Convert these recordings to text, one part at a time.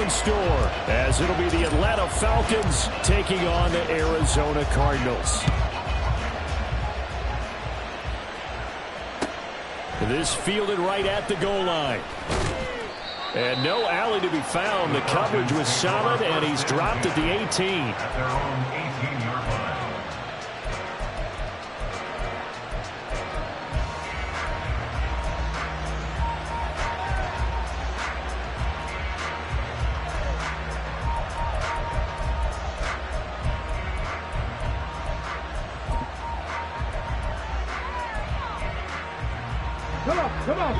in store, as it'll be the Atlanta Falcons taking on the Arizona Cardinals. This fielded right at the goal line. And no alley to be found. The coverage was solid, and he's dropped at the 18. At their own 18-yard line. Come on.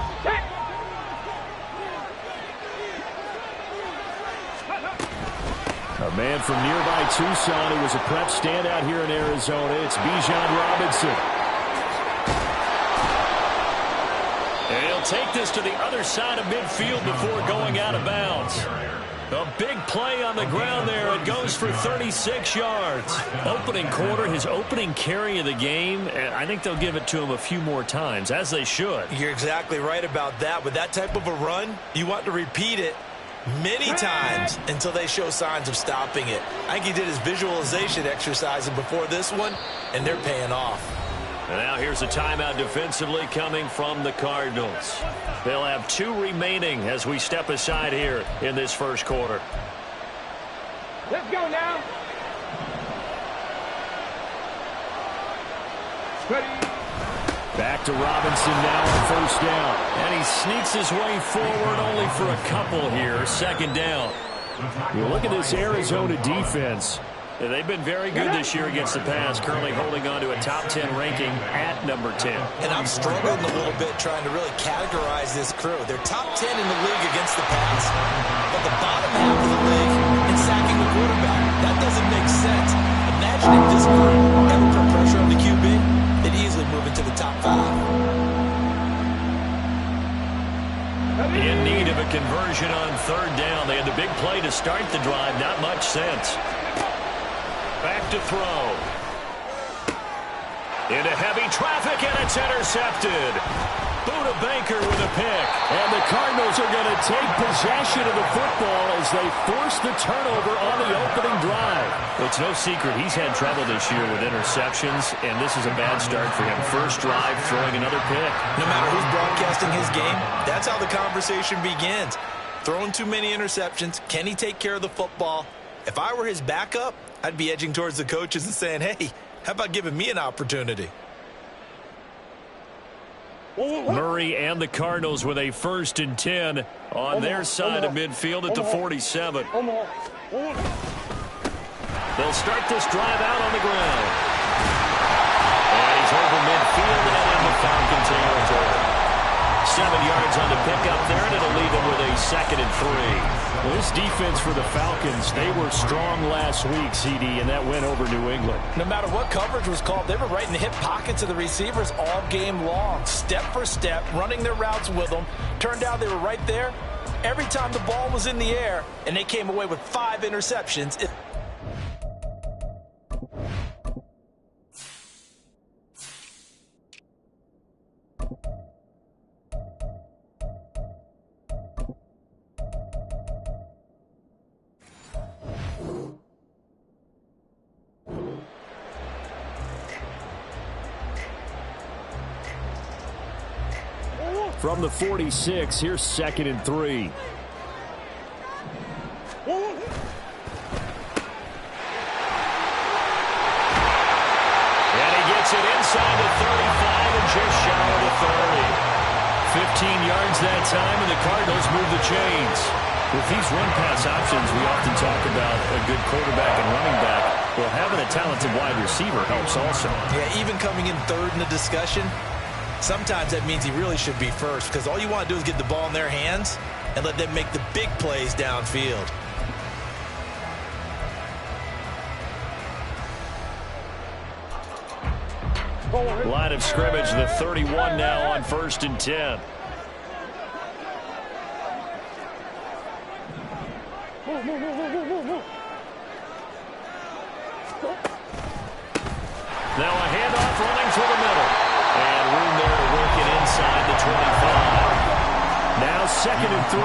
A man from nearby Tucson who was a prep standout here in Arizona. It's Bijan Robinson. And he'll take this to the other side of midfield before going out of bounds. A big play on the ground there. It goes for 36 yards. Opening quarter, his opening carry of the game, and I think they'll give it to him a few more times, as they should. You're exactly right about that. With that type of a run, you want to repeat it many times until they show signs of stopping it. I think he did his visualization exercise before this one, and they're paying off. And now here's a timeout defensively coming from the Cardinals. They'll have 2 remaining as we step aside here in this first quarter. Let's go now. Ready. Back to Robinson now on first down. And he sneaks his way forward only for a couple here. Second down. You look at this Arizona defense. They've been very good this year against the pass, currently holding on to a top 10 ranking at number 10. And I'm struggling a little bit trying to really categorize this crew. They're top 10 in the league against the pass, but the bottom half of the league in sacking the quarterback. That doesn't make sense. Imagine if this group ever put pressure on the QB, they'd easily move into the top 5. In need of a conversion on third down. They had the big play to start the drive. Not much sense. Back to throw. Into heavy traffic, and it's intercepted. Buda Baker with a pick. And the Cardinals are going to take possession of the football as they force the turnover on the opening drive. It's no secret he's had trouble this year with interceptions, and this is a bad start for him. First drive, throwing another pick. No matter who's broadcasting his game, that's how the conversation begins. Throwing too many interceptions. Can he take care of the football? If I were his backup, I'd be edging towards the coaches and saying, hey, how about giving me an opportunity? Murray and the Cardinals with a 1st and 10 on their side of midfield at the 47. They'll start this drive out on the ground. And he's over midfield and into Falcon territory. 7 yards on the pickup there, and it'll leave him with a 2nd and 3. Well, this defense for the Falcons, they were strong last week, CD, and that went over New England. No matter what coverage was called, they were right in the hip pockets of the receivers all game long. Step for step, running their routes with them. Turned out they were right there every time the ball was in the air, and they came away with 5 interceptions. From the 46, here's 2nd and 3. And he gets it inside the 35 and just shy of the 30. 15 yards that time, and the Cardinals move the chains. With these run-pass options, we often talk about a good quarterback and running back. Well, having a talented wide receiver helps also. Yeah, even coming in third in the discussion, sometimes that means he really should be first, because all you want to do is get the ball in their hands and let them make the big plays downfield. Line of scrimmage, the 31 now on 1st and 10. Now a handoff running through the middle. And room there to work it inside the 25. Now 2nd and 3.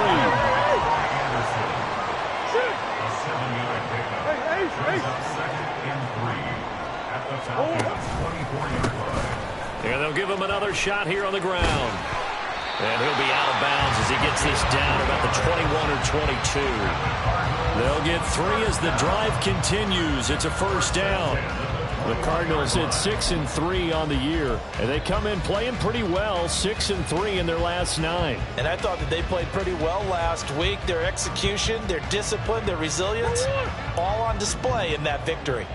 At the Falcons' 24-yard line. And they'll give him another shot here on the ground. And he'll be out of bounds as he gets this down about the 21 or 22. They'll get 3 as the drive continues. It's a first down. The Cardinals hit 6-3 on the year, and they come in playing pretty well, 6-3 in their last 9. And I thought that they played pretty well last week. Their execution, their discipline, their resilience, all on display in that victory.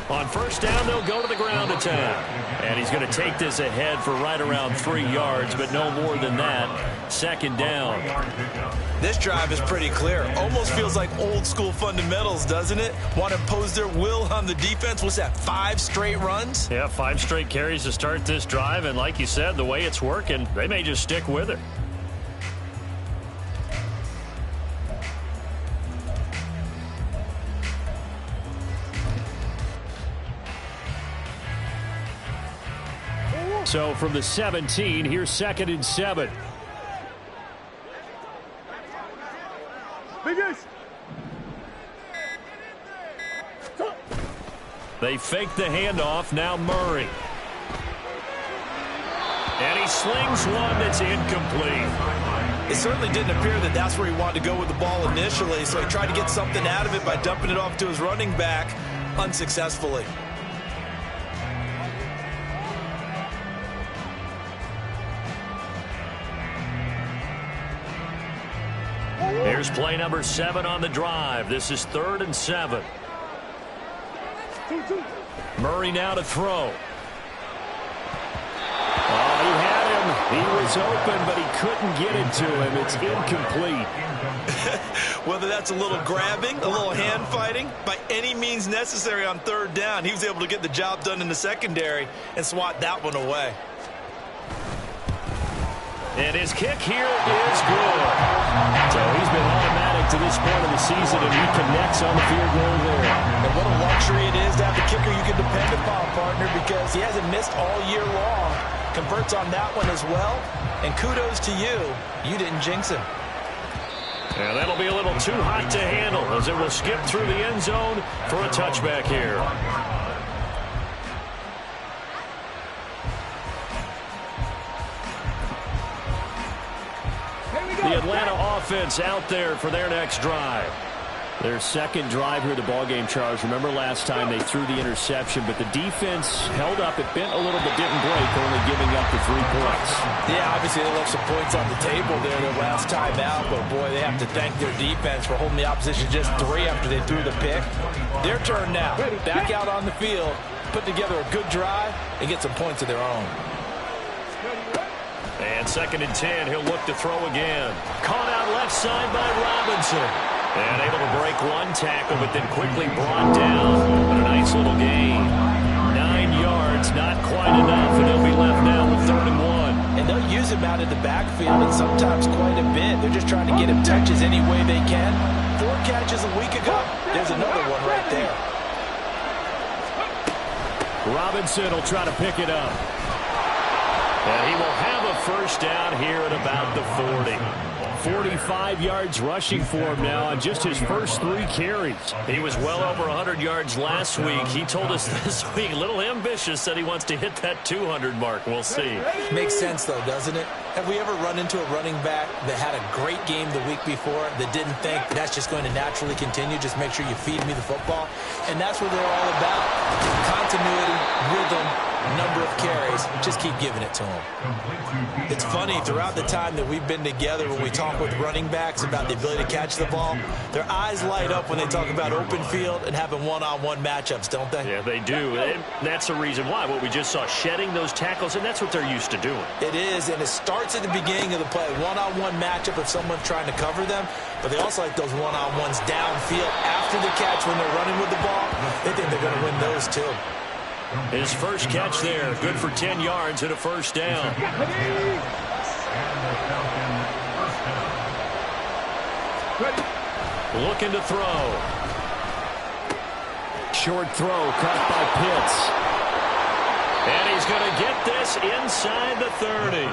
On first down, they'll go to the ground attack. And he's going to take this ahead for right around 3 yards, but no more than that. Second down. This drive is pretty clear. Almost feels like old school fundamentals, doesn't it? Want to impose their will on the defense. What's that, 5 straight runs? Yeah, 5 straight carries to start this drive. And like you said, the way it's working, they may just stick with it. So from the 17, here's 2nd and 7. They fake the handoff. Now Murray. And he slings one that's incomplete. It certainly didn't appear that that's where he wanted to go with the ball initially, so he tried to get something out of it by dumping it off to his running back unsuccessfully. Here's play number 7 on the drive. This is 3rd and 7. Murray now to throw. Oh, he had him. He was open, but he couldn't get it to him. It's incomplete. Whether that's a little grabbing, a little hand fighting, by any means necessary on 3rd down, he was able to get the job done in the secondary and swat that one away. And his kick here is good. So he's been automatic to this point of the season, and he connects on the field goal there. And what a luxury it is to have a kicker you can depend upon, partner, because he hasn't missed all year long. Converts on that one as well. And kudos to you. You didn't jinx him. And that'll be a little too hot to handle as it will skip through the end zone for a touchback here. The Atlanta offense out there for their next drive. Their second drive here, the ballgame, Charles. Remember last time they threw the interception, but the defense held up. It bent a little but didn't break, only giving up the 3 points. Yeah, obviously they left some points on the table there their last time out, but boy, they have to thank their defense for holding the opposition just 3 after they threw the pick. Their turn now. Back out on the field, put together a good drive, and get some points of their own. And 2nd and 10, he'll look to throw again. Caught out left side by Robinson. And able to break 1 tackle, but then quickly brought down. But a nice little gain. 9 yards, not quite enough, and he'll be left now with 3rd and 1. And they'll use him out in the backfield, and sometimes quite a bit. They're just trying to get him touches any way they can. 4 catches a week ago. There's another one right there. Robinson will try to pick it up. And he will have a first down here at about the 40. 45 yards rushing for him now on just his first 3 carries. He was well over 100 yards last week. He told us this week, a little ambitious, said he wants to hit that 200 mark. We'll see. Makes sense, though, doesn't it? Have we ever run into a running back that had a great game the week before that didn't think that's just going to naturally continue? Just make sure you feed me the football. And that's what they're all about. Continuity, rhythm, number of carries. Just keep giving it to them. It's funny, throughout the time that we've been together, when we talk with running backs about the ability to catch the ball, their eyes light up when they talk about open field and having one-on-one matchups, don't they? Yeah, they do. And that's the reason why. What we just saw, shedding those tackles, and that's what they're used to doing. It is, and it starts at the beginning of the play. One-on-one matchup if someone's trying to cover them, but they also like those one-on-ones downfield after the catch when they're running with the ball. They think they're going to win those too. His first catch there, good for 10 yards and a first down. Looking to throw. short throw caught by Pitts. And he's going to get this inside the 30.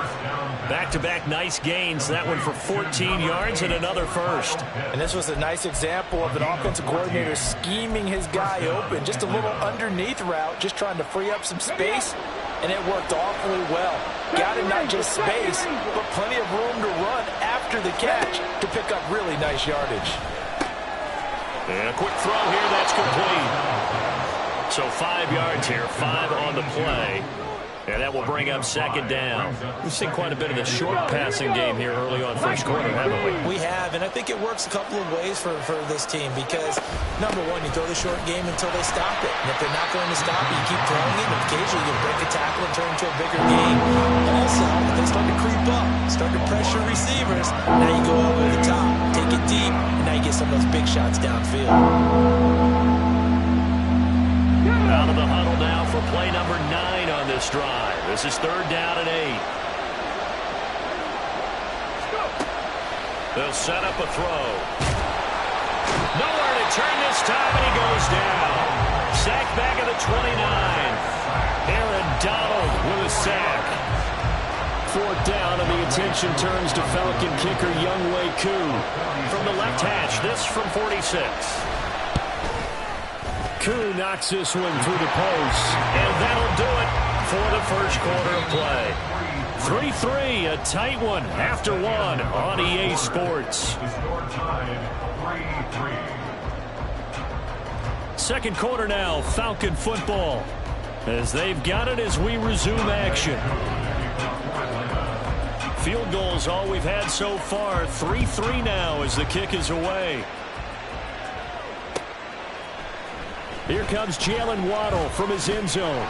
Back-to-back nice gains. That one for 14 yards and another first. And this was a nice example of an offensive coordinator scheming his guy open. Just a little underneath route, just trying to free up some space, and it worked awfully well. Got him not just space, but plenty of room to run after the catch to pick up really nice yardage. And a quick throw here, that's complete. So 5 yards here, 5 on the play. And that will bring up second down. We've seen quite a bit of the short passing game here early on first quarter, haven't we? We have, and I think it works a couple of ways for this team because, number one, you throw the short game until they stop it. And if they're not going to stop it, you keep throwing it, and occasionally you break a tackle and turn into a bigger game. Also, if they start to creep up, start to pressure receivers, now you go over the top, take it deep, and now you get some of those big shots downfield. Out of the huddle now for play number 9 on this drive. This is 3rd down and 8. They'll set up a throw. Nowhere to turn this time, and he goes down. Sacked back at the 29. Aaron Donald with a sack. 4th down, and the attention turns to Falcon kicker Younghoe Koo. From the left hash, this from 46. Koo knocks this one through the post, and that'll do it for the first quarter of play. 3-3, a tight one after one on EA Sports. Second quarter now, Falcon football, as they've got it as we resume action. Field goals all we've had so far, 3-3 now as the kick is away. Here comes Jalen Waddle from his end zone.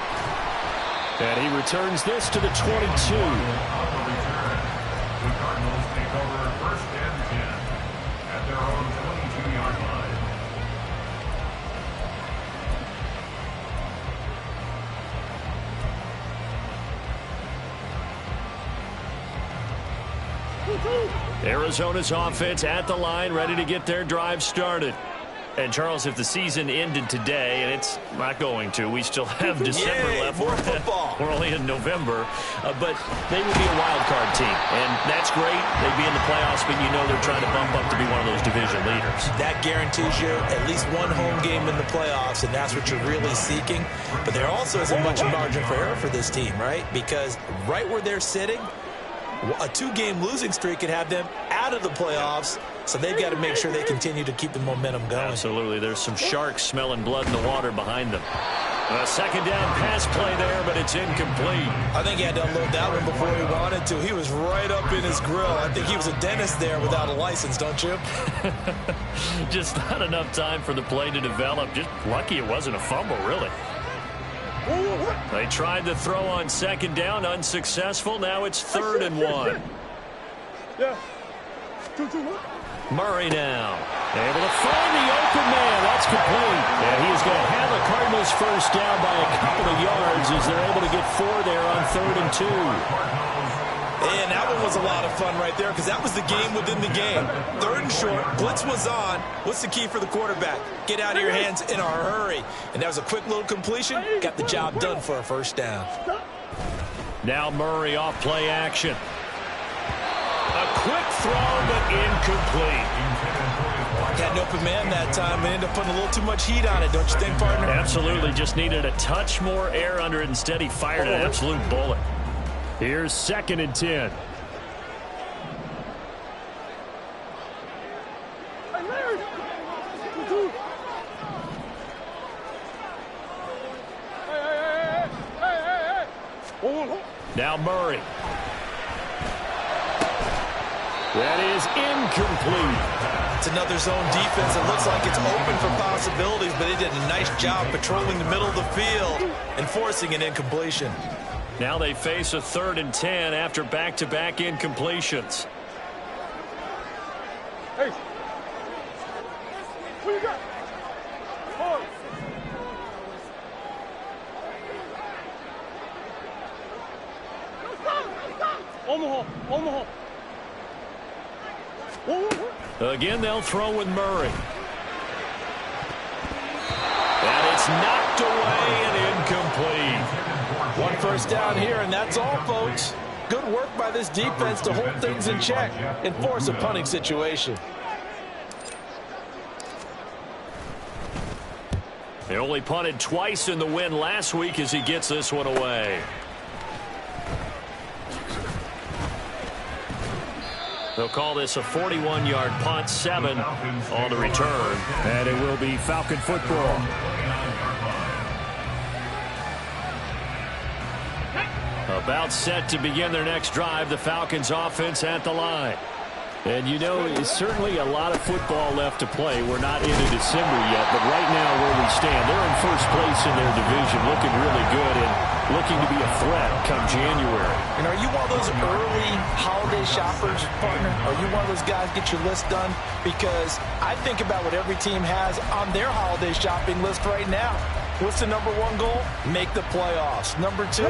And he returns this to the 22. The Cardinals take over 1st and 10 at their own 22-yard line. Arizona's offense at the line, ready to get their drive started. And, Charles, if the season ended today, and it's not going to, we still have December left. More football. We're only in November. But they would be a wild card team. And that's great. They'd be in the playoffs, but you know they're trying to bump up to be one of those division leaders. That guarantees you at least one home game in the playoffs, and that's what you're really seeking. But there also isn't much margin for error for this team, right? Because right where they're sitting, a 2-game losing streak could have them out of the playoffs. So they've got to make sure they continue to keep the momentum going. Absolutely. There's some sharks smelling blood in the water behind them. A second down pass play there, but it's incomplete. I think he had to unload that one before he wanted to. He was right up in his grill. I think he was a dentist there without a license, don't you? Just not enough time for the play to develop. Just lucky it wasn't a fumble, really. They tried to throw on second down, unsuccessful. Now it's 3rd and 1. Murray now, able to find the open man. That's complete. And he is going to have the Cardinals first down by a couple of yards as they're able to get 4 there on 3rd and 2. And that one was a lot of fun right there because that was the game within the game. 3rd and short, blitz was on. What's the key for the quarterback? Get out of your hands in a hurry. And that was a quick little completion. Got the job done for a first down. Now Murray off play action. A quick throw, but incomplete. Had an open man that time and ended up putting a little too much heat on it, don't you think, partner? Absolutely. Just needed a touch more air under it. Instead, he fired an absolute bullet. Here's 2nd and 10. Now Murray. That is incomplete. It's another zone defense. It looks like it's open for possibilities, but they did a nice job patrolling the middle of the field and forcing an incompletion. Now they face a 3rd and 10 after back-to-back incompletions. Hey. What you got? Oh. Omaha. Again, they'll throw with Murray. And it's knocked away and incomplete. One first down here, and that's all, folks. Good work by this defense to hold things in check and force a punting situation. They only punted twice in the win last week as he gets this one away. They'll call this a 41-yard punt, 7 on the return. And it will be Falcon football. About set to begin their next drive, the Falcons offense at the line. And you know, it's certainly a lot of football left to play. We're not into December yet, but right now where we stand, they're in first place in their division, looking really good and looking to be a threat come January. And are you one of those early holiday shoppers, partner? Are you one of those guys get your list done? Because I think about what every team has on their holiday shopping list right now. What's the number one goal? Make the playoffs. Number 2,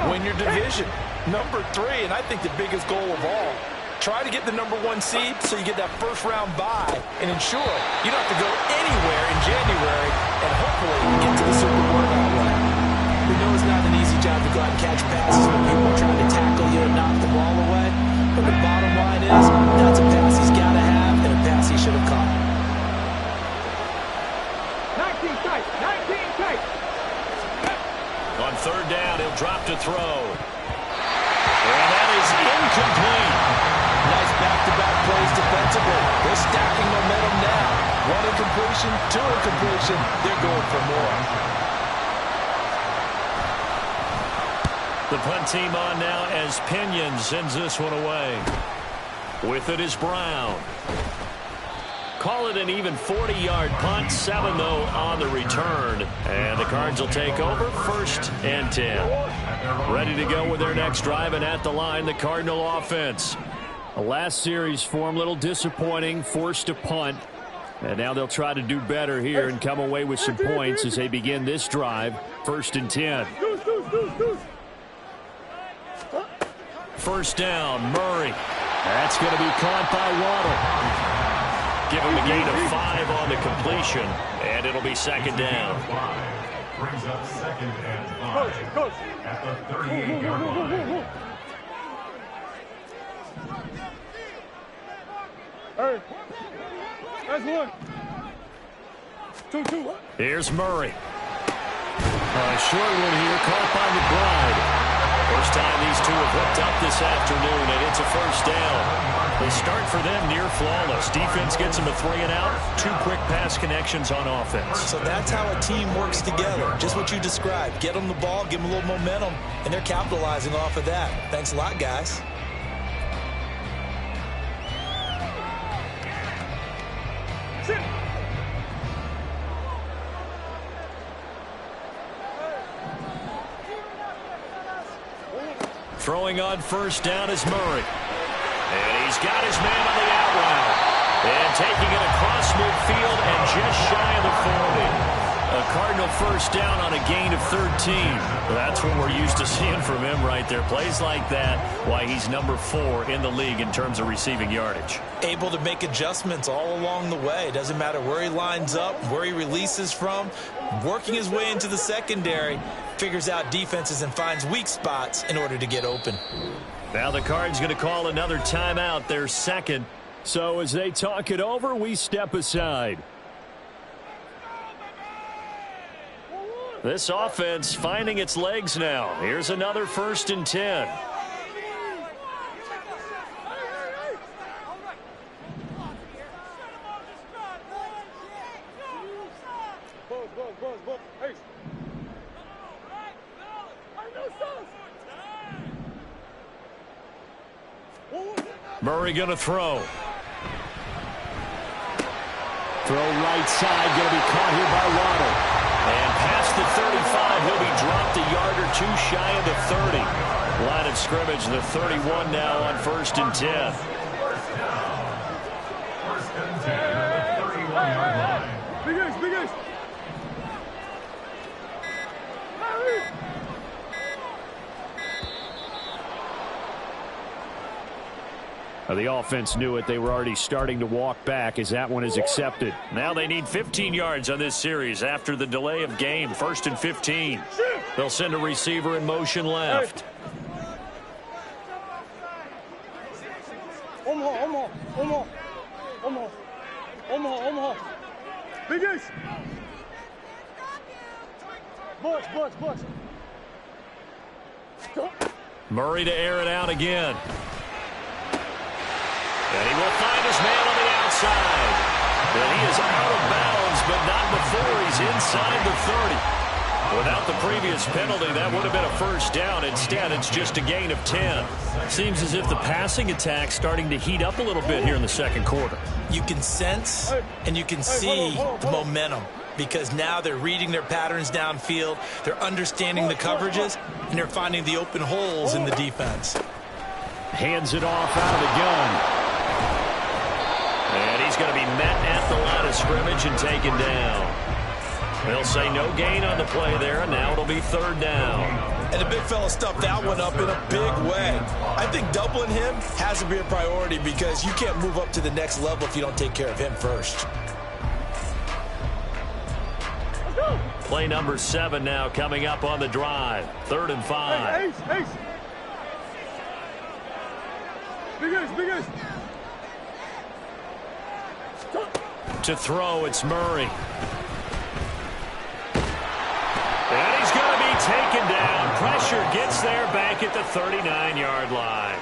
win your division. Number 3, and I think the biggest goal of all, try to get the number 1 seed so you get that first round bye and ensure you don't have to go anywhere in January and hopefully get to the Super Bowl that way. We know it's not an easy job to go out and catch passes when people are trying to tackle you and knock the ball away. But the bottom line is that's a pass he's got to have and a pass he should have caught. 19 tight, 19 tight. On third down, he'll drop to throw. And that is incomplete. Nice back-to-back plays defensively. They're stacking momentum now. 1 incompletion, 2 incompletion. They're going for more. The punt team on now as Pinion sends this one away. With it is Brown. Call it an even 40-yard punt. 7, though, on the return. And the Cards will take over 1st and 10. Ready to go with their next drive, and at the line, the Cardinal offense. The last series for them, a little disappointing, forced to punt. And now they'll try to do better here and come away with some points as they begin this drive, 1st and 10. First down, Murray. That's going to be caught by Waddle. Give him a gain of 5 on the completion, and it'll be 2nd down. Brings up 2nd and 5 at the 38-yard line. Hey, that's 1. 2, 2. Here's Murray. A short one here, caught by McBride. First time these two have hooked up this afternoon, and it's a first down. The start for them near flawless. Defense gets them a 3 and out. 2 quick pass connections on offense. So that's how a team works together. Just what you described. Get them the ball, give them a little momentum, and they're capitalizing off of that. Thanks a lot, guys. Throwing on first down is Murray. And he's got his man on the out route. And taking it across midfield and just shy of the 40. A Cardinal first down on a gain of 13. That's what we're used to seeing from him right there. Plays like that, why he's number 4 in the league in terms of receiving yardage. Able to make adjustments all along the way. Doesn't matter where he lines up, where he releases from. Working his way into the secondary. Figures out defenses and finds weak spots in order to get open. Now the Cards going to call another timeout, their 2nd. So as they talk it over, we step aside. This offense finding its legs now. Here's another 1st and 10. Murray going to throw. Throw right side, going to be caught here by Waddle. And past the 35, he'll be dropped a yard or 2 shy of the 30. Line of scrimmage, the 31 now on 1st and 10. First and 10 at the 31-yard line. Big Ace, Big Ace. The offense knew it. They were already starting to walk back as that one is accepted. Now they need 15 yards on this series after the delay of game. 1st and 15. They'll send a receiver in motion left. Omaha. Biggest. Bush. Murray to air it out again. And he will find his man on the outside. And he is out of bounds, but not before he's inside the 30. Without the previous penalty, that would have been a first down. Instead, it's just a gain of 10. Seems as if the passing attack's starting to heat up a little bit here in the second quarter. You can sense and you can see the momentum because now they're reading their patterns downfield, they're understanding the coverages, and they're finding the open holes in the defense. Hands it off out of the gun. And he's going to be met at the line of scrimmage and taken down. They'll say no gain on the play there, and now it'll be 3rd down. And the big fella stuffed that one up in a big way. I think doubling him has to be a priority because you can't move up to the next level if you don't take care of him first. Play number 7 now coming up on the drive. 3rd and 5. Ace. Biggest. To throw, it's Murray. And he's going to be taken down. Pressure gets there back at the 39-yard line.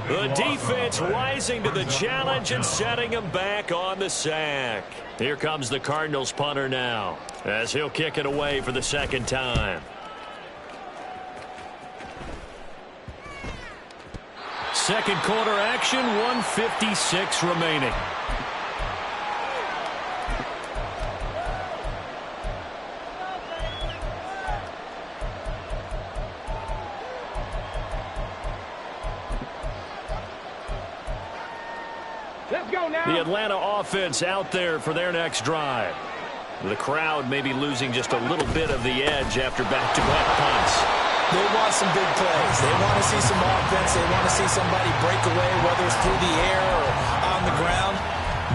The defense rising to the challenge and setting him back on the sack. Here comes the Cardinals punter now as he'll kick it away for the 2nd time. Second quarter action, 1:56 remaining. Let's go now. The Atlanta offense out there for their next drive. The crowd may be losing just a little bit of the edge after back-to-back punts. They want some big plays. They want to see some offense. They want to see somebody break away, whether it's through the air or on the ground.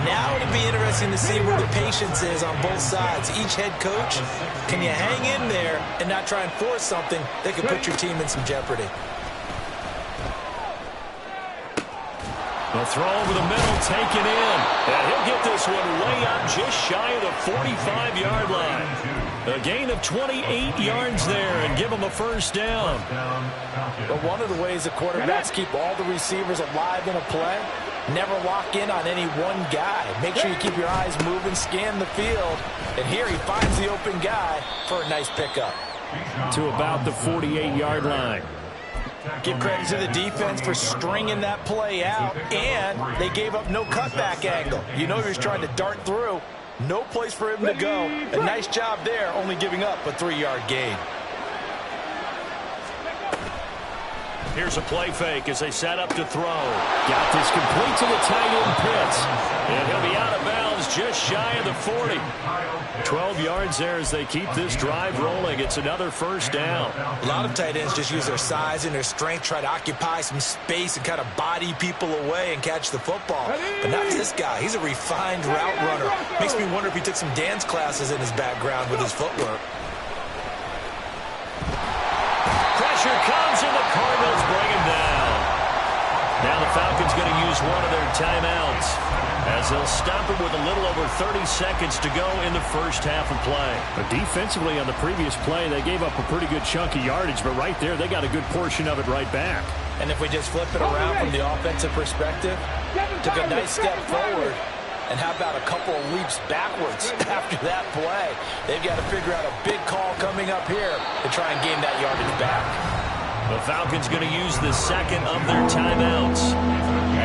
Now it'll be interesting to see where the patience is on both sides. Each head coach, can you hang in there and not try and force something that could put your team in some jeopardy? The throw over the middle, taken in. And he'll get this one way up just shy of the 45-yard line. A gain of 28 yards there and give him a first down. But one of the ways the quarterbacks keep all the receivers alive in a play, never lock in on any one guy. Make sure you keep your eyes moving, scan the field. And here he finds the open guy for a nice pickup. To about the 48-yard line. Give credit to the defense for stringing that play out, and they gave up no cutback angle. You know he was trying to dart through. No place for him to go. A nice job there, only giving up a 3-yard gain. Here's a play fake as they set up to throw. Got this complete to the tight end Pitts. And he'll be out of bounds just shy of the 40. 12 yards there as they keep this drive rolling. It's another first down. A lot of tight ends just use their size and their strength, try to occupy some space and kind of body people away and catch the football. But not this guy. He's a refined route runner. Makes me wonder if he took some dance classes in his background with his footwork. Pressure comes and the Cardinals bring him down. Now the Falcons going to use one of their timeouts as they'll stop it with a little over 30 seconds to go in the first half of play. But defensively on the previous play, they gave up a pretty good chunk of yardage, but right there, they got a good portion of it right back. And if we just flip it around from the offensive perspective, took a nice step forward, and how about a couple of leaps backwards after that play? They've got to figure out a big call coming up here to try and gain that yardage back. The Falcons going to use the second of their timeouts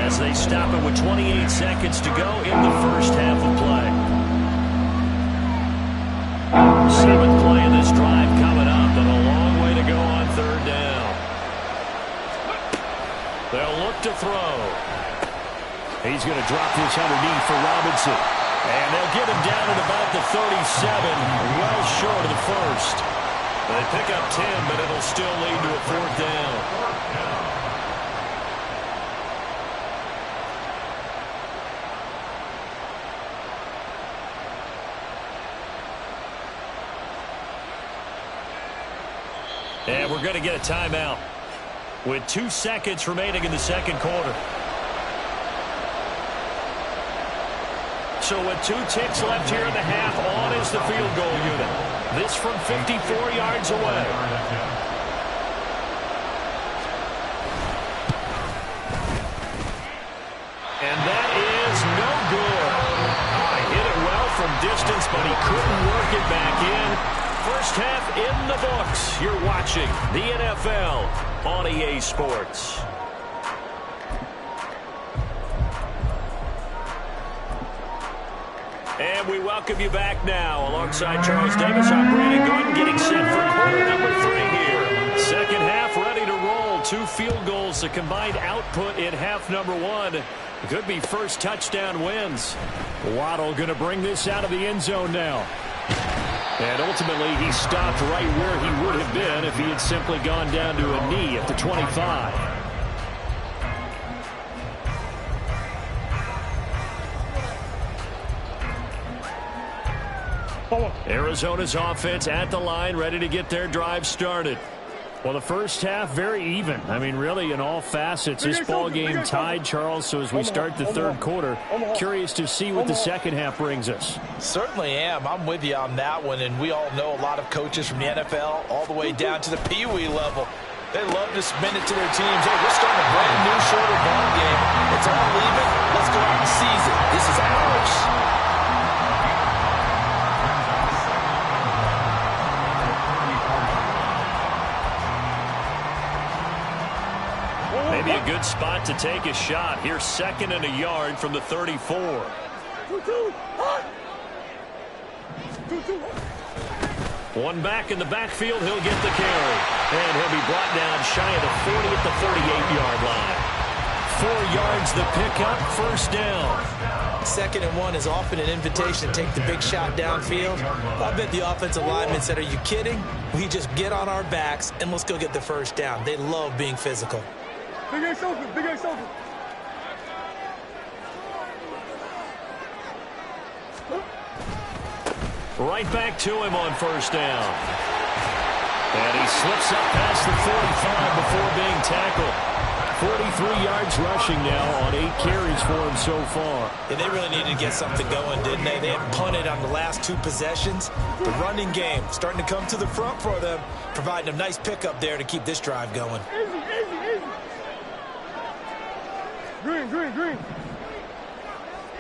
as they stop it with 28 seconds to go in the first half of play. 7th play of this drive coming up, and a long way to go on 3rd down. They'll look to throw. He's going to drop this underneath for Robinson. And they'll get him down at about the 37, well short of the first. They pick up 10, but it'll still lead to a 4th down. And we're going to get a timeout with 2 seconds remaining in the second quarter. So with 2 ticks left here in the half, on is the field goal unit. This from 54 yards away. And that is no good. Hit it well from distance, but he couldn't work it back in. First half in the books. You're watching the NFL on EA Sports. And we welcome you back now. Alongside Charles Davis, I'm Brandon Gaudin, getting set for quarter number 3 here. Second half ready to roll. 2 field goals, the combined output in half number 1. Could be first touchdown wins. Waddle going to bring this out of the end zone now. And ultimately, he stopped right where he would have been if he had simply gone down to a knee at the 25. Arizona's offense at the line, ready to get their drive started. Well, the first half, very even. I mean, really, in all facets, this ball game tied, Charles. So as we start the third quarter, curious to see what the second half brings us. Certainly am. I'm with you on that one. And we all know a lot of coaches from the NFL all the way down to the Pee-wee level. They love to spin it to their teams. Hey, we're starting a brand new shorter ball game. It's all even. Let's go out and seize it. This is ours. Maybe a good spot to take a shot. Here's 2nd and a yard from the 34. 1 back in the backfield. He'll get the carry. And he'll be brought down shy of the 40 at the 38-yard line. 4 yards the pickup, first down. 2nd and 1 is often an invitation to take the big shot downfield. I bet the offensive linemen said, are you kidding? We just get on our backs and let's go get the first down. They love being physical. Big Ace open, Big Ace open. Right back to him on first down. And he slips up past the 45 before being tackled. 43 yards rushing now on 8 carries for him so far. Yeah, they really needed to get something going, didn't they? They have punted on the last 2 possessions. The running game starting to come to the front for them, providing a nice pickup there to keep this drive going. Easy. Green.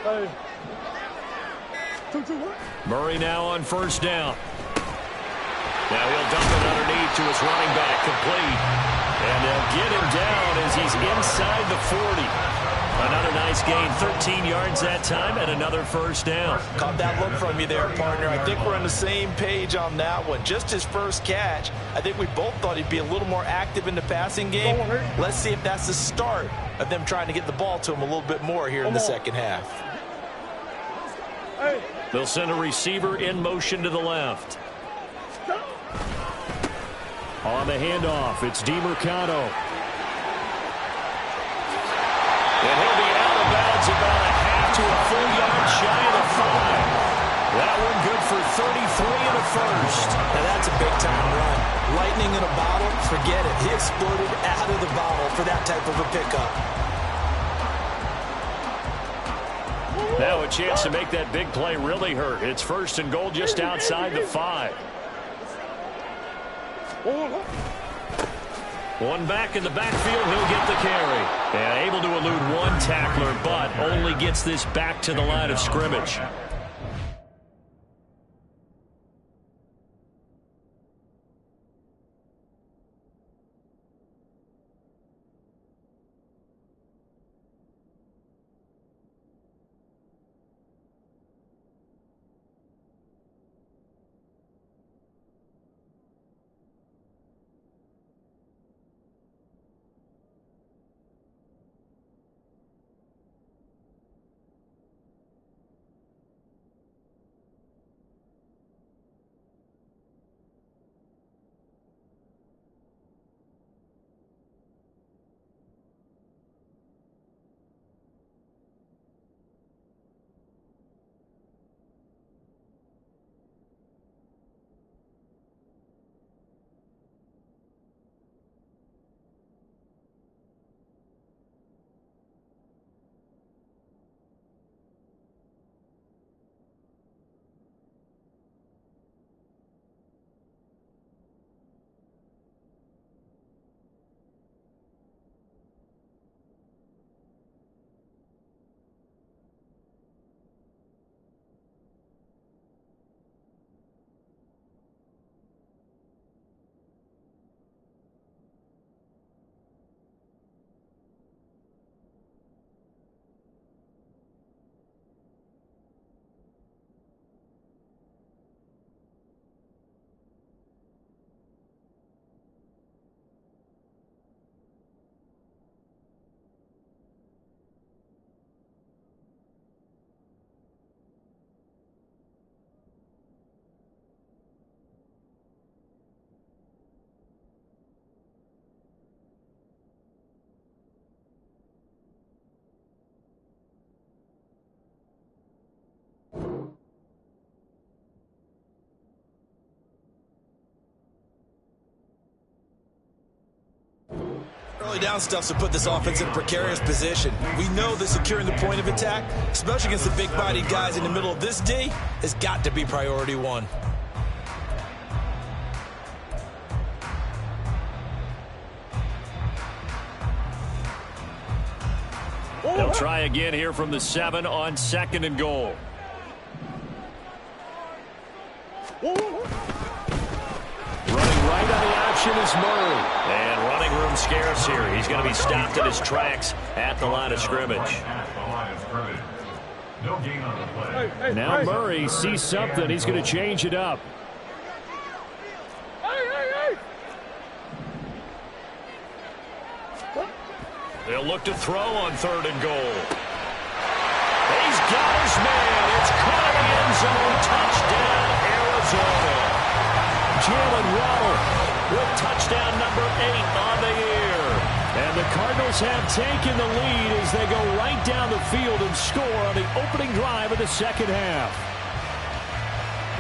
Hey. 2-1. Murray now on first down. Now he'll dump it underneath to his running back, complete. And they'll get him down as he's inside the 40. Another nice gain, 13 yards that time, and another first down. Caught that look from you there, partner. I think we're on the same page on that one. Just his first catch. I think we both thought he'd be a little more active in the passing game. Let's see if that's the start of them trying to get the ball to him a little bit more here in the second half. They'll send a receiver in motion to the left. On the handoff, it's DeMercado. And he'll be out of bounds about a half to a full yard shy of the 5. That one good for 33 in the first. Now that's a big-time run. Lightning in a bottle, forget it. He exploded out of the bottle for that type of a pickup. Now a chance to make that big play really hurt. It's 1st and goal just outside the 5. 1 back in the backfield, he'll get the carry. And able to elude 1 tackler, but only gets this back to the line of scrimmage. early down stuff's to put this offense in a precarious position. We know that securing the point of attack, especially against the big-bodied guys in the middle of this D, has got to be priority one. They'll try again here from the 7 on 2nd and goal. Running right on the option is Murray. And running room scarce here. He's going to be stopped in his tracks at the line of scrimmage. Now Murray sees something. He's going to change it up. They'll look to throw on 3rd and goal. He's got his man. It's caught in the end zone. Touchdown, Arizona. Jalen Waddle with touchdown number 8 on the year. And the Cardinals have taken the lead as they go right down the field and score on the opening drive of the 2nd half.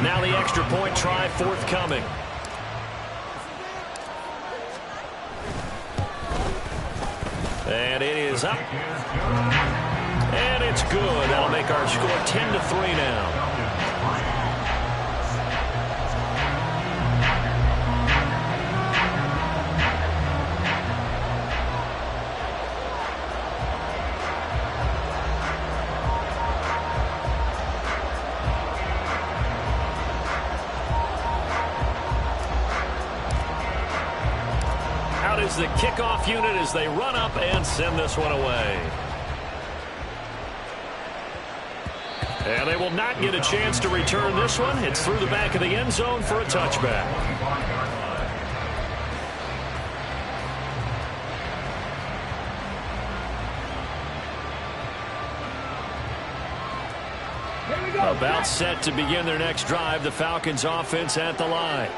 Now the extra point try forthcoming. And it is up. And it's good. That'll make our score 10-3 now. The kickoff unit as they run up and send this one away. And they will not get a chance to return this one. It's through the back of the end zone for a touchback. About set to begin their next drive, the Falcons offense at the line.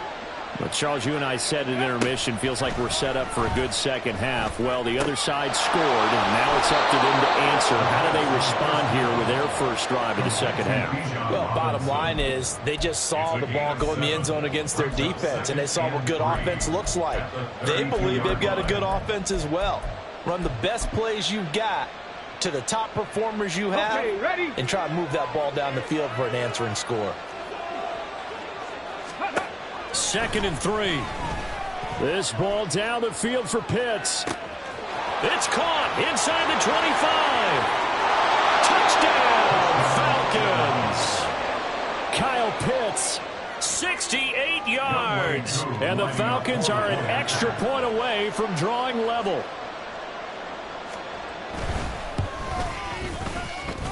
But Charles, you and I said at intermission, feels like we're set up for a good second half. Well, the other side scored, and now it's up to them to answer. How do they respond here with their first drive of the second half? Well, bottom line is they just saw the ball go in the end zone against their defense, and they saw what good offense looks like. They believe they've got a good offense as well. Run the best plays you've got to the top performers you have, and try to move that ball down the field for an answering score. 2nd and 3. This ball down the field for Pitts. It's caught inside the 25. Touchdown, Falcons. Kyle Pitts, 68 yards. And the Falcons are an extra point away from drawing level.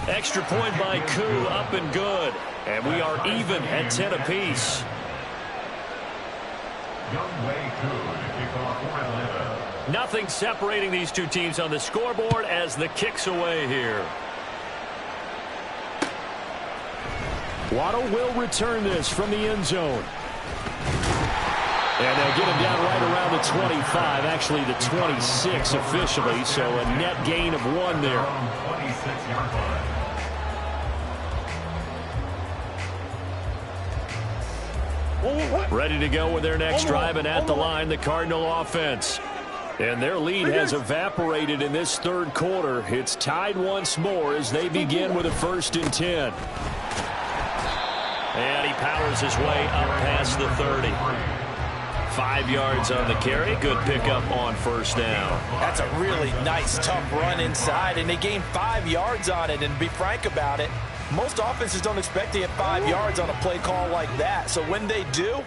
Extra point by Koo, up and good. And we are even at 10 apiece. Nothing separating these two teams on the scoreboard as the kick's away here. Waddle will return this from the end zone. And they'll get him down right around the 25, actually the 26 officially, so a net gain of 1 there. Ready to go with their next drive, and at the line, the Cardinal offense. And their lead has evaporated in this 3rd quarter. It's tied once more as they begin with a 1st and 10. And he powers his way up past the 30. 5 yards on the carry. Good pickup on 1st down. That's a really nice, tough run inside, and they gained 5 yards on it. And to be frank about it, most offenses don't expect to get 5 yards on a play call like that. So when they do,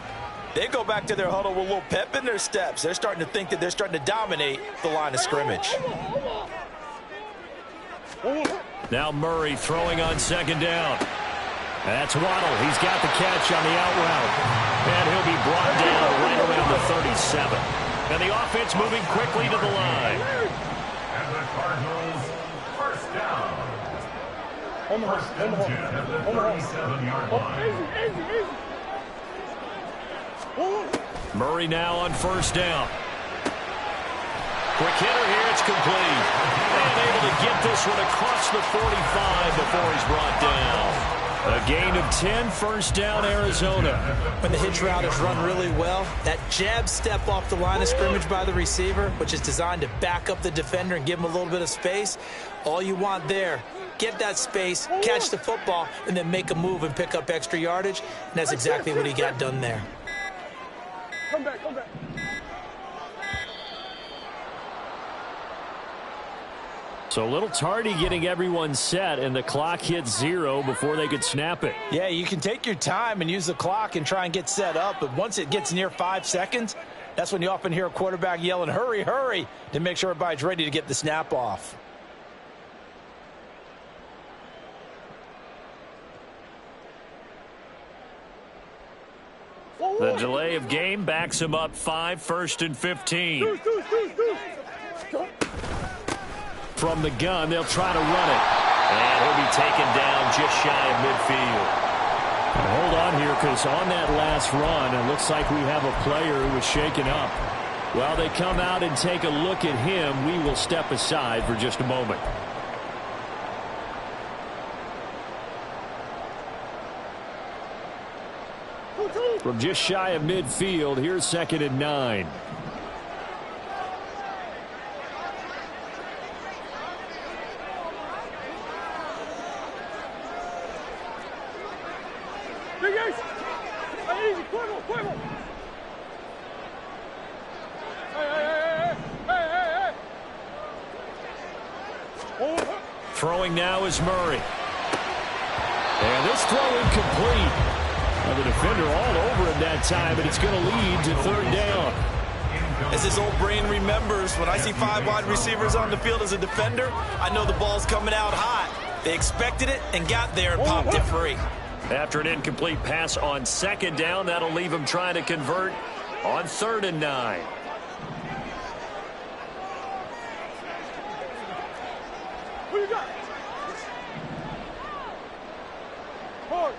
they go back to their huddle with a little pep in their steps. They're starting to think that they're starting to dominate the line of scrimmage. Now Murray throwing on 2nd down. That's Waddle. He's got the catch on the out route. And he'll be brought down right around the 37. And the offense moving quickly to the line. And the Cardinals, 1st down. First and 10 at the 37-yard line. Murray now on 1st down. Quick hitter here, it's complete. And able to get this one across the 45 before he's brought down. A gain of 10, first down, Arizona. When the hitch route is run really well, that jab step off the line of scrimmage by the receiver, which is designed to back up the defender and give him a little bit of space, all you want there, get that space, catch the football, and then make a move and pick up extra yardage, and that's exactly what he got done there. Come back, come back. So a little tardy getting everyone set, and the clock hit 0 before they could snap it. Yeah, you can take your time and use the clock and try and get set up, but once it gets near 5 seconds, that's when you often hear a quarterback yelling, hurry, hurry, to make sure everybody's ready to get the snap off. The delay of game backs him up 5, first and 15. From the gun, they'll try to run it. And he'll be taken down just shy of midfield. And hold on here, because on that last run, it looks like we have a player who was shaken up. While they come out and take a look at him, we will step aside for just a moment. From just shy of midfield, here's 2nd and 9. Throwing now is Murray. And this throw incomplete. Now the defender all over him that time, but it's going to lead to 3rd down. As his old brain remembers, when I see 5 wide receivers on the field as a defender, I know the ball's coming out hot. They expected it and got there and popped it free. After an incomplete pass on 2nd down, that'll leave him trying to convert on 3rd and 9. Who you got? Hard.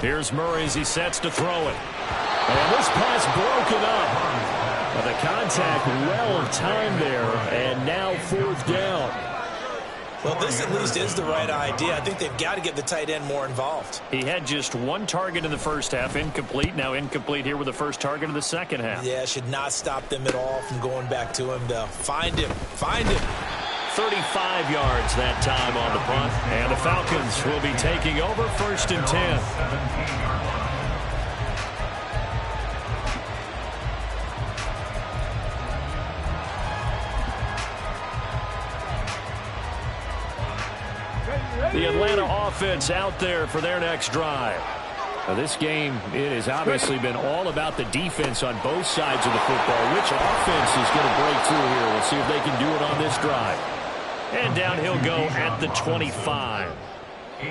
Here's Murray as he sets to throw it. And this pass broken up. But the contact, well of time there, and now 4th down. Well, this at least is the right idea. I think they've got to get the tight end more involved. He had just 1 target in the first half, incomplete. Now incomplete here with the first target of the second half. Yeah, should not stop them at all from going back to him, though. Find him. Find him. 35 yards that time on the punt. And the Falcons will be taking over 1st and 10. The Atlanta offense out there for their next drive. Now this game, it has obviously been all about the defense on both sides of the football. Which offense is going to break through here? We'll see if they can do it on this drive. And down he'll go at the 25.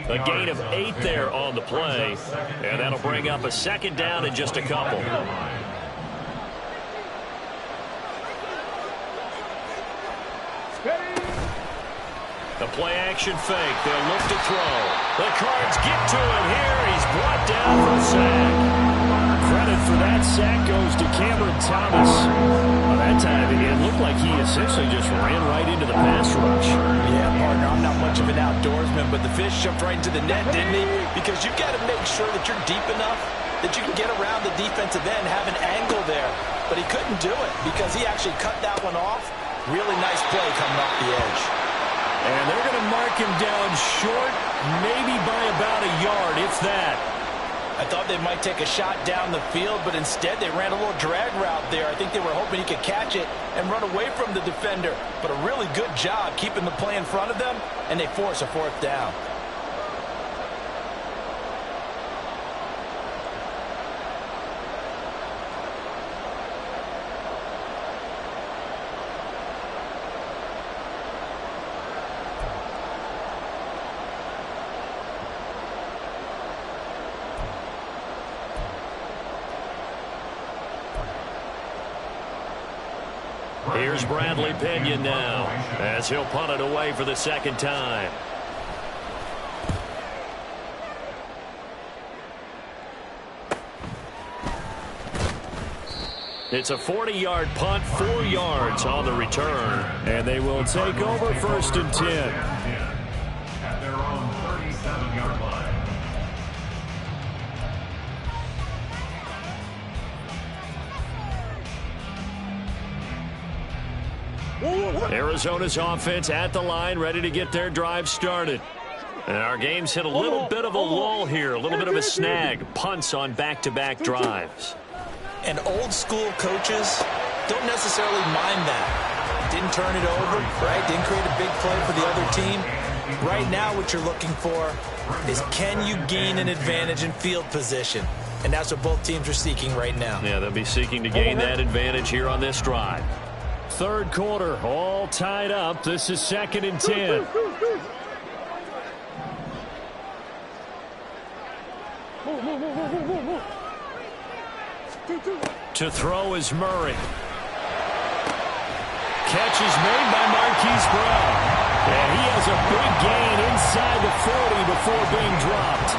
A gain of 8 there on the play. And that'll bring up a 2nd down in just a couple. The play-action fake. They'll look to throw. The Cards get to him here. He's brought down for a sack. Credit for that sack goes to Cameron Thomas. Well, that time it looked like he essentially just ran right into the pass rush. Yeah, partner, I'm not much of an outdoorsman, but the fish jumped right into the net, didn't he? Because you've got to make sure that you're deep enough that you can get around the defensive end, have an angle there. But he couldn't do it because he actually cut that one off. Really nice play coming off the edge. And they're going to mark him down short, maybe by about a yard, if that. I thought they might take a shot down the field, but instead they ran a little drag route there. I think they were hoping he could catch it and run away from the defender. But a really good job keeping the play in front of them, and they force a 4th down. Here's Bradley Pinion now as he'll punt it away for the 2nd time. It's a 40-yard punt, 4 yards on the return. And they will take over 1st and 10. At their own 37-yard line. Arizona's offense at the line, ready to get their drive started. And our game's hit a little bit of a lull here, a little bit of a snag. Punts on back-to-back drives. And old-school coaches don't necessarily mind that. Didn't turn it over, right? Didn't create a big play for the other team. Right now what you're looking for is, can you gain an advantage in field position? And that's what both teams are seeking right now. Yeah, they'll be seeking to gain that advantage here on this drive. 3rd quarter, all tied up. This is 2nd and 10. To throw is Murray. Catch is made by Marquise Brown. And he has a big gain inside the 40 before being dropped.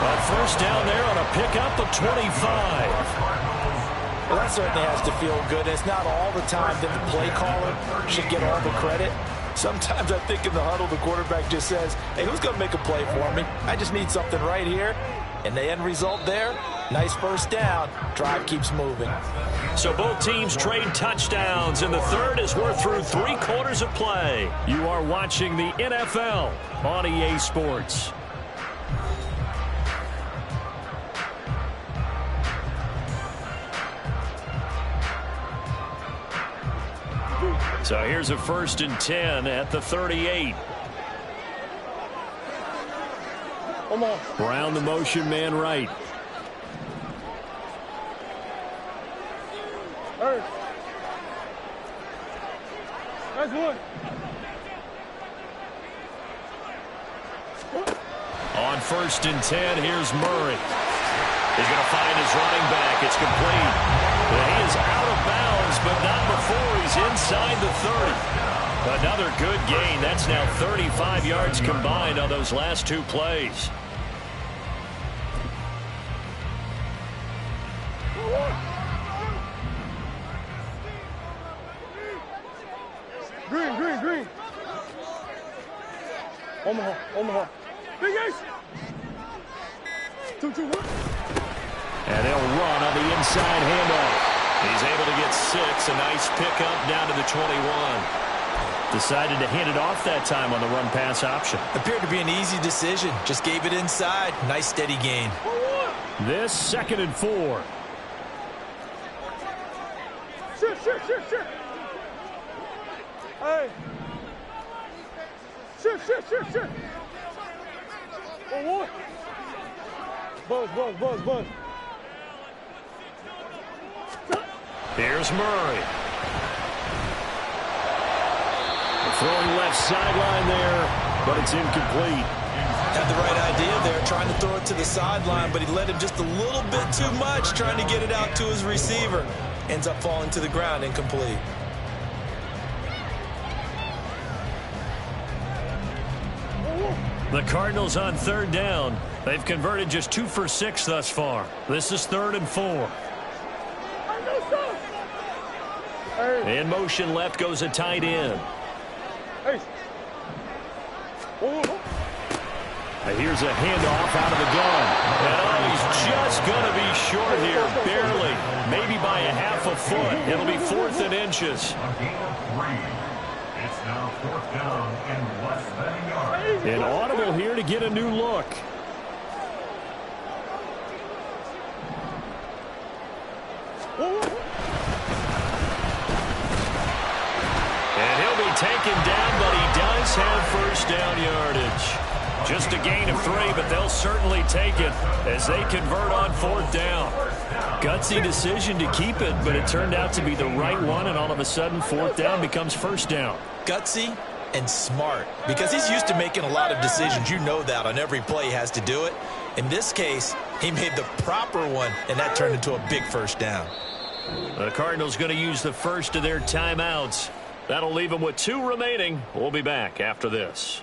A 1st down there on a pickup of 25. Well, that certainly has to feel good. It's not all the time that the play caller should get all the credit. Sometimes I think in the huddle, the quarterback just says, hey, who's going to make a play for me? I just need something right here. And the end result there, nice 1st down. Drive keeps moving. So both teams trade touchdowns, and the 3rd as we're through 3 quarters of play. You are watching the NFL on EA Sports. So here's a 1st and 10 at the 38. Brown the motion man right. That's one. On 1st and 10, here's Murray. He's going to find his running back. It's complete. He is out of bounds, but not before he's inside the 30. Another good gain. That's now 35 yards combined on those last 2 plays. Green. Omaha. Big Ace. 2-1. And they'll run on the inside handoff. He's able to get 6. A nice pickup down to the 21. Decided to hand it off that time on the run-pass option. Appeared to be an easy decision. Just gave it inside. Nice steady gain. This 2nd and 4. Shit. Hey. Shit. 1-1. Buzz. Here's Murray. Throwing left sideline there, but it's incomplete. Had the right idea there, trying to throw it to the sideline, but he let him just a little bit too much, trying to get it out to his receiver. Ends up falling to the ground, incomplete. The Cardinals on 3rd down. They've converted just 2 for 6 thus far. This is 3rd and 4. In motion left goes a tight end. Here's a handoff out of the gun. And he's just going to be short here, barely. Maybe by a half a foot. It'll be 4th and inches. A gain of 3. It's now 4th down and less than a yard. An audible here to get a new look. And he'll be taken down, but he does have 1st down yardage. Just a gain of 3, but they'll certainly take it as they convert on 4th down. Gutsy decision to keep it, but it turned out to be the right one, and all of a sudden 4th down becomes 1st down. Gutsy and smart, because he's used to making a lot of decisions. You know that on every play he has to do it. In this case, he made the proper one, and that turned into a big 1st down. The Cardinals going to use the first of their timeouts. That'll leave them with 2 remaining. We'll be back after this.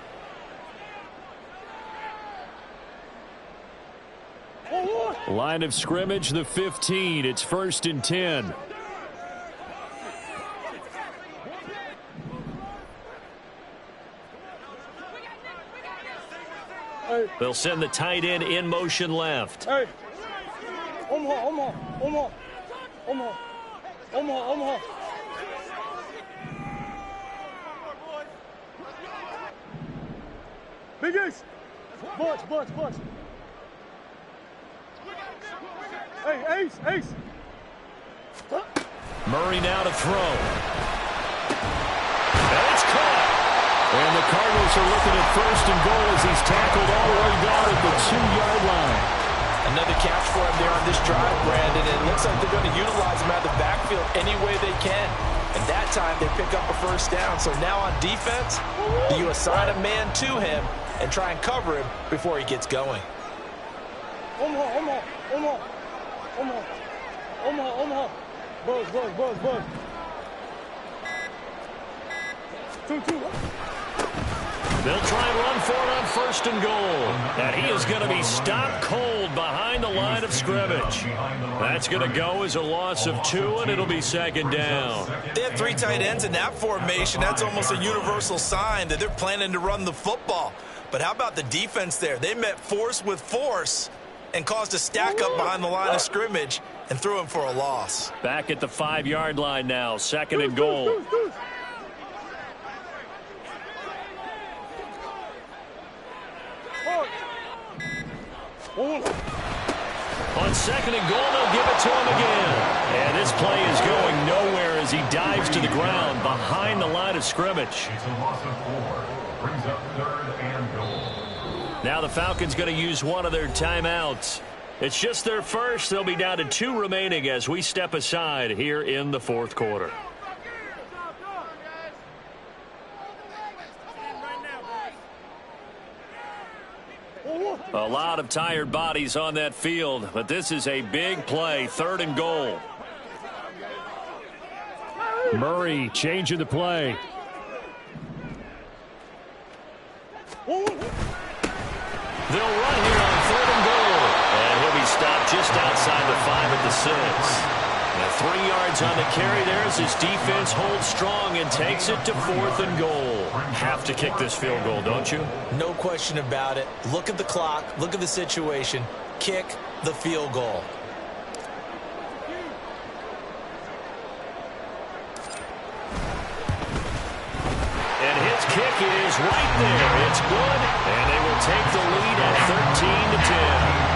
Oh, Line of scrimmage, the 15. It's 1st and 10. They'll send the tight end in motion left. Hey. Omaha. Big Ace. Bunch. Hey, Ace. Murray now to throw. And it's caught. And the Cardinals are looking at 1st and goal as he's tackled all the way down at the 2-yard line. Another catch for him there on this drive, Brandon. And it looks like they're going to utilize him out of the backfield any way they can. And that time they pick up a 1st down. So now on defense, do you assign a man to him and try and cover him before he gets going? Omaha. Buzz. 2-2. They'll try and run for it on 1st and goal. And he is going to be stopped cold behind the line of scrimmage. That's going to go as a loss of 2, and it'll be 2nd down. They have 3 tight ends in that formation. That's almost a universal sign that they're planning to run the football. But how about the defense there? They met force with force and caused a stack up behind the line of scrimmage and threw him for a loss. Back at the 5-yard line now, 2nd and goal. On 2nd and goal, they'll give it to him again. And this play is going nowhere as he dives to the ground behind the line of scrimmage. It's a loss of 4. Brings up 3rd and goal. Now the Falcons going to use one of their timeouts. It's just their first. They'll be down to 2 remaining as we step aside here in the 4th quarter. A lot of tired bodies on that field, but this is a big play, 3rd and goal. Murray changing the play. Oh. They'll run here on 3rd and goal. And he'll be stopped just outside the 5 at the 6. Now 3 yards on the carry there as his defense holds strong and takes it to 4th and goal. Have to kick this field goal, don't you? No question about it. Look at the clock. Look at the situation. Kick the field goal. And his kick is right there. It's good, and they will take the lead at 13-10.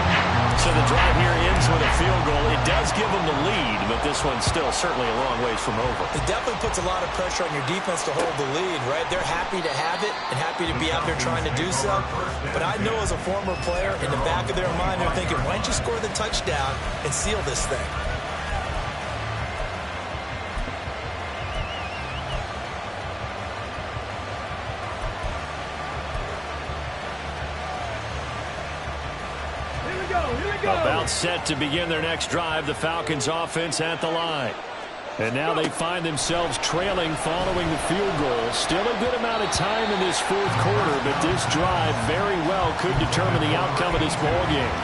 So the drive here ends with a field goal. It does give them the lead, but this one's still certainly a long ways from over. It definitely puts a lot of pressure on your defense to hold the lead, right? They're happy to have it and happy to be out there trying to do so. But I know as a former player, in the back of their mind, they're thinking, why don't you score the touchdown and seal this thing? About set to begin their next drive, the Falcons offense at the line. And now they find themselves trailing following the field goal. Still a good amount of time in this 4th quarter, but this drive very well could determine the outcome of this ballgame.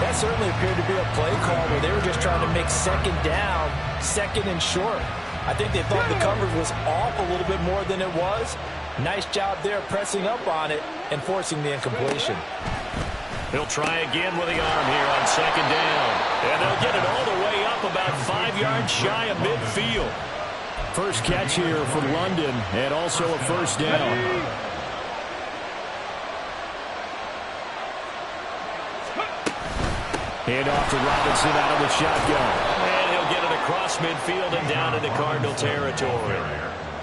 That certainly appeared to be a play call where they were just trying to make 2nd down, 2nd and short. I think they thought the coverage was off a little bit more than it was. Nice job there pressing up on it and forcing the incompletion. He'll try again with the arm here on 2nd down. And they'll get it all the way up about 5 yards shy of midfield. First catch here for London and also a 1st down. Hand off to Robinson out of the shotgun. And he'll get it across midfield and down into Cardinal territory.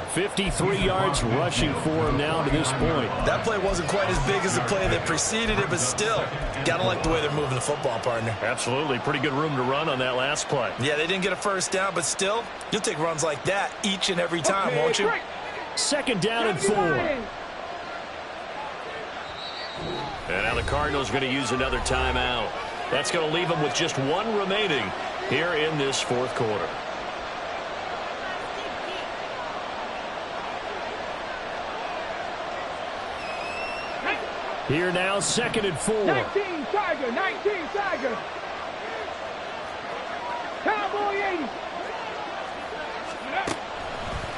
53 yards rushing for him now to this point. That play wasn't quite as big as the play that preceded it, but still, gotta like the way they're moving the football, partner. Absolutely. Pretty good room to run on that last play. Yeah, they didn't get a 1st down, but still, you'll take runs like that each and every time, won't you? 2nd down and 4. And now the Cardinals are going to use another timeout. That's going to leave them with just 1 remaining here in this 4th quarter. Here now, 2nd and 4. 19 Tiger. Cowboy 80.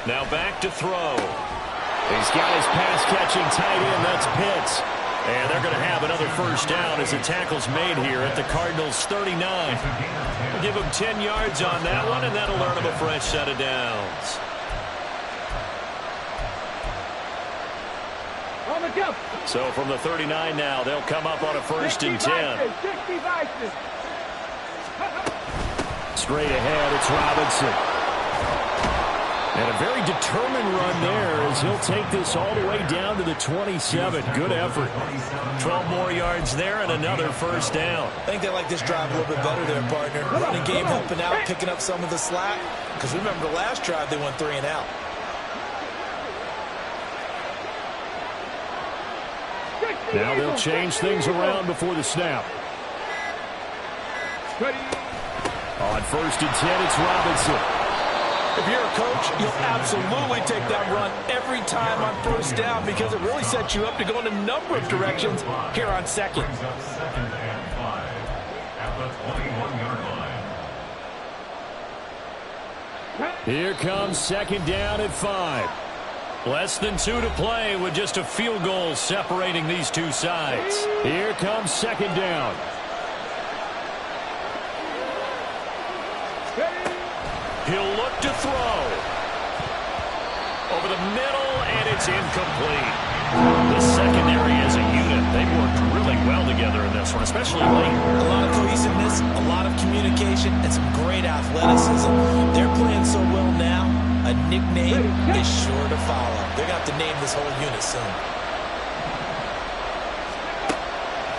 Now back to throw. He's got his pass-catching tight end. That's Pitts. And they're going to have another first down as the tackle's made here at the Cardinals' 39. We'll give them 10 yards on that one, and that'll earn them a fresh set of downs. So from the 39 now, they'll come up on a first and 10. Straight ahead, it's Robinson. And a very determined run there as he'll take this all the way down to the 27. Good effort. 12 more yards there and another first down. I think they like this drive a little bit better there, partner. Running game helping out, picking up some of the slack. Because remember the last drive, they went 3 and out. Now they'll change things around before the snap. On first and 10, it's Robinson. If you're a coach, you'll absolutely take that run every time on first down because it really sets you up to go in a number of directions here on second. Second and 5 at the 21-yard line. Here comes second down at 5. Less than 2 to play with just a field goal separating these two sides. Here comes second down. He'll look to throw. Over the middle, and it's incomplete. The secondary as a unit, they've worked really well together in this one, especially late. A lot of cohesiveness, a lot of communication, and some great athleticism. They're playing so well now, a nickname is sure to follow. They're going to have to name this whole unit soon.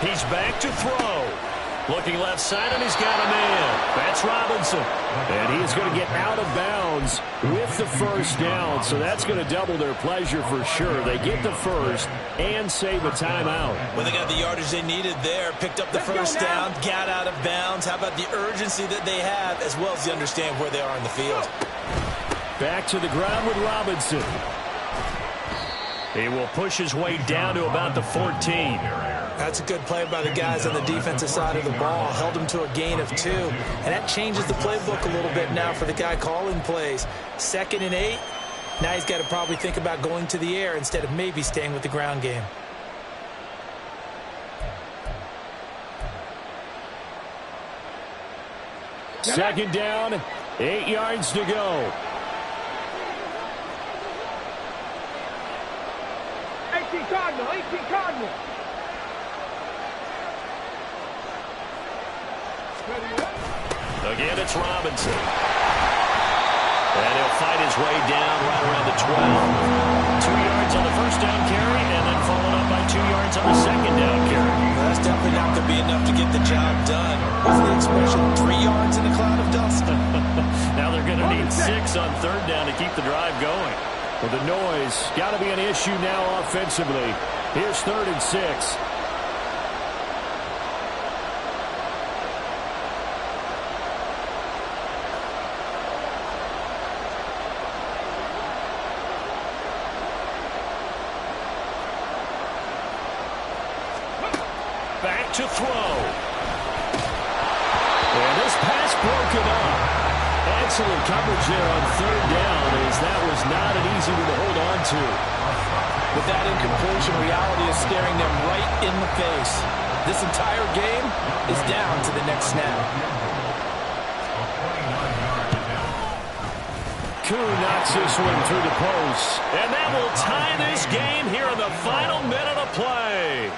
He's back to throw. Looking left side, and he's got a man. That's Robinson. And he is going to get out of bounds with the first down. So that's going to double their pleasure for sure. They get the first and save a timeout. Well, they got the yardage they needed there. Picked up the first down, got out of bounds. How about the urgency that they have, as well as they understand where they are in the field. Back to the ground with Robinson. He will push his way down to about the 14. That's a good play by the guys on the defensive side of the ball. Held him to a gain of 2. And that changes the playbook a little bit now for the guy calling plays. 2nd and 8. Now he's got to probably think about going to the air instead of maybe staying with the ground game. Second down, 8 yards to go. 18 Cardinal, 18 Cardinal. Again, it's Robinson. And he'll fight his way down right around the 12. 2 yards on the first down carry, and then followed up by 2 yards on the second down carry. Well, that's definitely not going to be enough to get the job done. What's the expression? 3 yards in a cloud of dust. Now they're going to need 6 on third down to keep the drive going. Well, the noise got to be an issue now offensively. Here's 3rd and 6. Back to throw. And this pass broken up. Excellent coverage there on third down, as that was not an easy one to hold on to. With that incompletion, reality is staring them right in the face. This entire game is down to the next snap. Koo knocks this one through the post. And that will tie this game here in the final minute of play.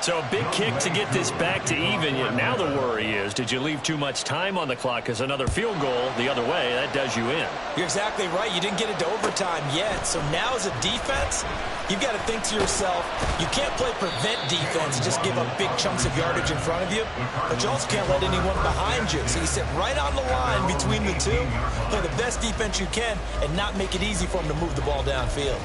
So a big kick to get this back to even. Yet now the worry is, did you leave too much time on the clock? Because another field goal the other way, that does you in. You're exactly right. You didn't get it to overtime yet. So now as a defense, you've got to think to yourself, you can't play prevent defense and just give up big chunks of yardage in front of you. But you also can't let anyone behind you. So you sit right on the line between the two, play the best defense you can, and not make it easy for them to move the ball downfield.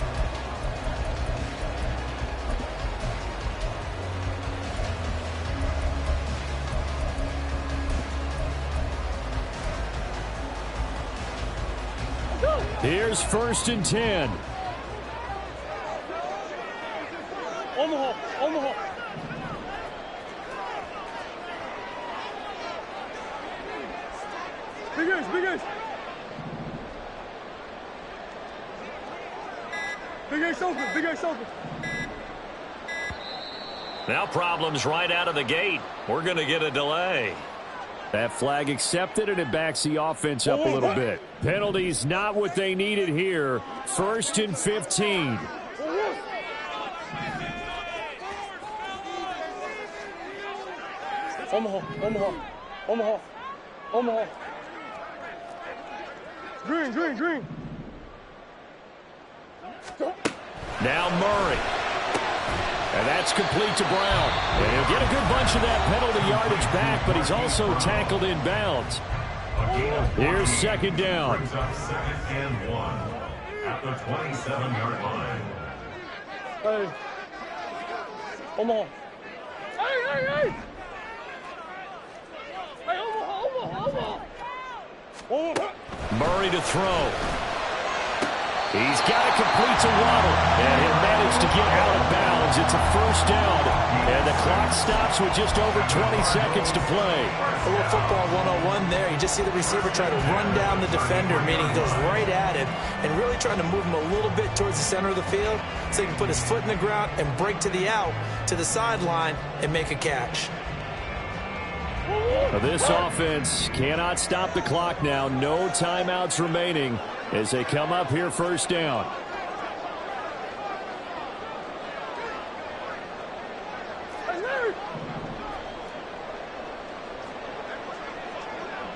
Here's 1st and 10. Omaha, Omaha. Big ace, big ace. Big ace open, big ace open. Now problems right out of the gate. We're going to get a delay. That flag accepted, and it backs the offense up a little bit. Penalties not what they needed here. 1st and 15. Omaha. Green. Now Murray. And that's complete to Brown. And he'll get a good bunch of that penalty yardage back, but he's also tackled in bounds. Here's 2nd down. Brings up 2nd and 1 at the 27-yard line. Hey. Omaha. Hey. Hey, Omaha. Murray to throw. He's got it complete to Waddle, and he'll manage to get out of bounds. It's a 1st down, and the clock stops with just over 20 seconds to play. A little football 101 there. You just see the receiver try to run down the defender, meaning he goes right at him, and really trying to move him a little bit towards the center of the field so he can put his foot in the ground and break to the out, to the sideline, and make a catch. This offense cannot stop the clock now. No timeouts remaining as they come up here 1st down.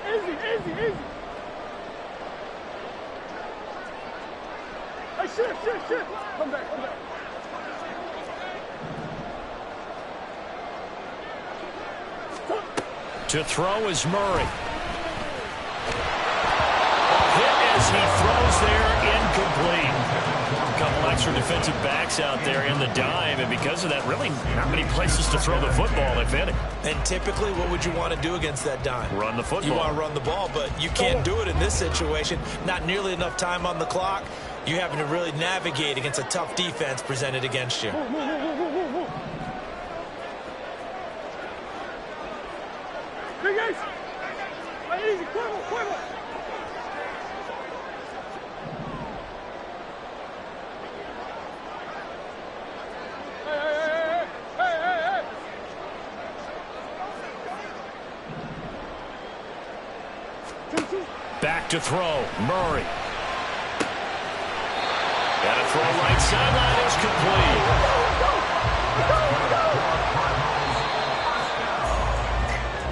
Easy. Hey, shit. Come back. To throw is Murray. Hit as he throws there, incomplete. A couple extra defensive backs out there in the dime, and because of that, really not many places to throw the football, if any. And typically, what would you want to do against that dime? Run the football. You want to run the ball, but you can't do it in this situation. Not nearly enough time on the clock. You're having to really navigate against a tough defense presented against you. Big Ace! Hey, easy, Cuervo! Hey! Back to throw, Murray. Got to throw right sideline is complete.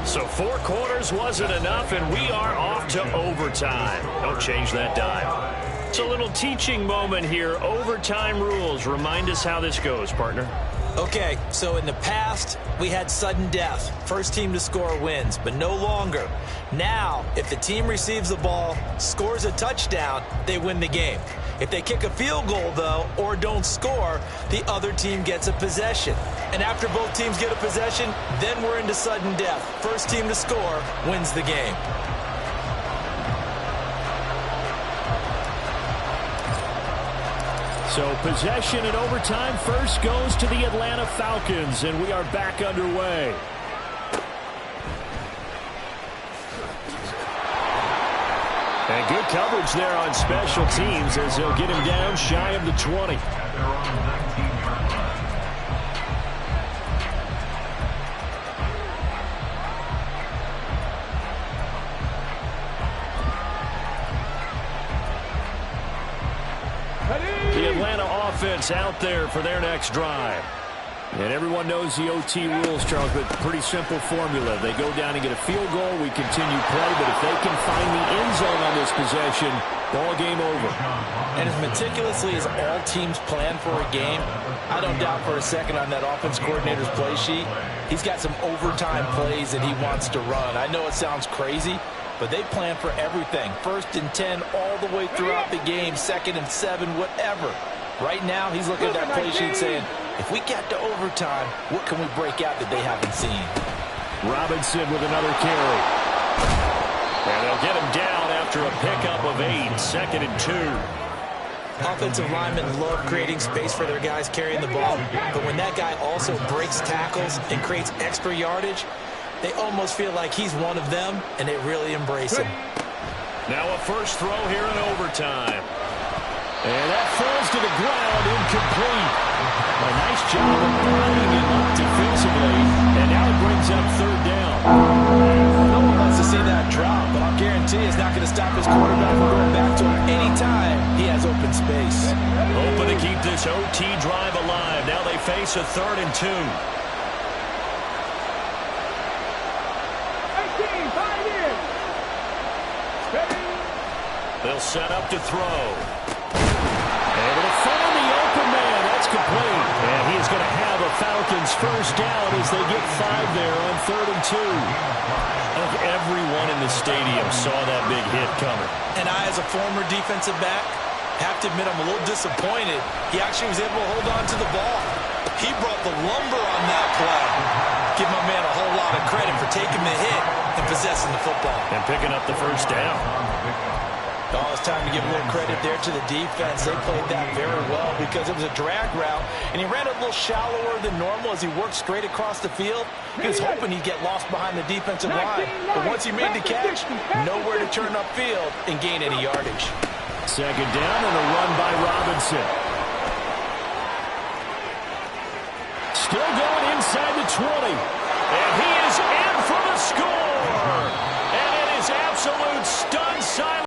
So 4 quarters wasn't enough, and we are off to overtime. Don't change that dime. It's a little teaching moment here. Overtime rules. Remind us how this goes, partner. Okay, so in the past, we had sudden death. First team to score wins, but no longer. Now, if the team receives the ball, scores a touchdown, they win the game. If they kick a field goal, though, or don't score, the other team gets a possession. And after both teams get a possession, then we're into sudden death. First team to score wins the game. So possession in overtime first goes to the Atlanta Falcons, and we are back underway. And good coverage there on special teams as they'll get him down shy of the 20. The Atlanta offense out there for their next drive. And everyone knows the OT rules, Charles, but pretty simple formula. They go down and get a field goal, we continue play, but if they can find the end zone on this possession, ball game over. And as meticulously as all teams plan for a game, I don't doubt for a second on that offense coordinator's play sheet, he's got some overtime plays that he wants to run. I know it sounds crazy, but they plan for everything. 1st and 10 all the way throughout the game, 2nd and 7, whatever. Right now, he's looking at that play sheet saying, if we get to overtime, what can we break out that they haven't seen? Robinson with another carry. And they'll get him down after a pickup of 8, 2nd and 2. Offensive linemen love creating space for their guys carrying the ball, but when that guy also breaks tackles and creates extra yardage, they almost feel like he's one of them, and they really embrace him. Now a first throw here in overtime. And that falls to the ground, incomplete. A nice job of lining him up to stop his quarterback from going back to him anytime he has open space. Hoping to keep this OT drive alive. Now they face a 3rd and 2. 18, find in. Steady. They'll set up to throw. Able to find the open man. That's complete. And he's going to have a Falcons first down as they get 5 there on 3rd and 2. I think everyone in the stadium saw that big hit coming. And I, as a former defensive back, have to admit I'm a little disappointed. He actually was able to hold on to the ball. He brought the lumber on that play. Give my man a whole lot of credit for taking the hit and possessing the football. And picking up the first down. Oh, it's time to give a little credit there to the defense. They played that very well because it was a drag route, and he ran a little shallower than normal as he worked straight across the field. He was hoping he'd get lost behind the defensive line, but once he made the catch, nowhere to turn upfield and gain any yardage. 2nd down and a run by Robinson. Still going inside the 20. And he